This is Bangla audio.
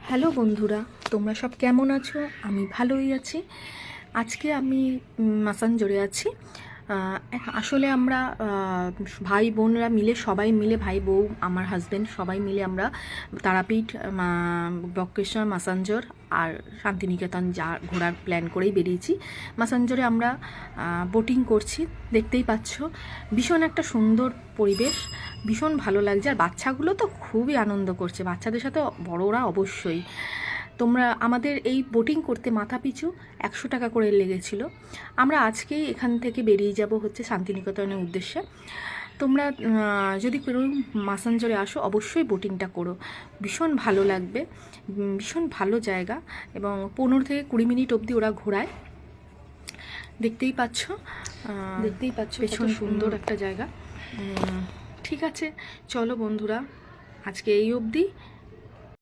হ্যালো বন্ধুরা, তোমরা সব কেমন আছো? আমি ভালোই আছি। আজকে আমি মাসাঞ্জোরে আছি। আসলে আমরা ভাই বোনরা মিলে, সবাই মিলে, ভাই বউ, আমার হাজব্যান্ড, সবাই মিলে আমরা তারাপীঠ, বক্রেশ্বর, মাসাঞ্জোর আর শান্তিনিকেতন ঘোরার প্ল্যান করেই বেরিয়েছি। মাসাঞ্জোরে আমরা বোটিং করছি, দেখতেই পাচ্ছ। ভীষণ একটা সুন্দর পরিবেশ, ভীষণ ভালো লাগছে। আর বাচ্চাগুলো তো খুবই আনন্দ করছে, বাচ্চাদের সাথে বড়রা অবশ্যই। তোমরা আমাদের এই বোটিং করতে মাথাপিছু 100 টাকা করে লেগেছিল। আমরা আজকেই এখান থেকে বেরিয়ে যাব হচ্ছে শান্তিনিকেতনের উদ্দেশ্যে। তোমরা যদি কোনো মাসাঞ্জরে আসো অবশ্যই বোটিংটা করো, ভীষণ ভালো লাগবে। ভীষণ ভালো জায়গা, এবং 15 থেকে 20 মিনিট অবধি ওরা ঘোরায়। দেখতেই পাচ্ছ ভীষণ সুন্দর একটা জায়গা। ঠিক আছে, চলো বন্ধুরা, আজকে এই অবধি।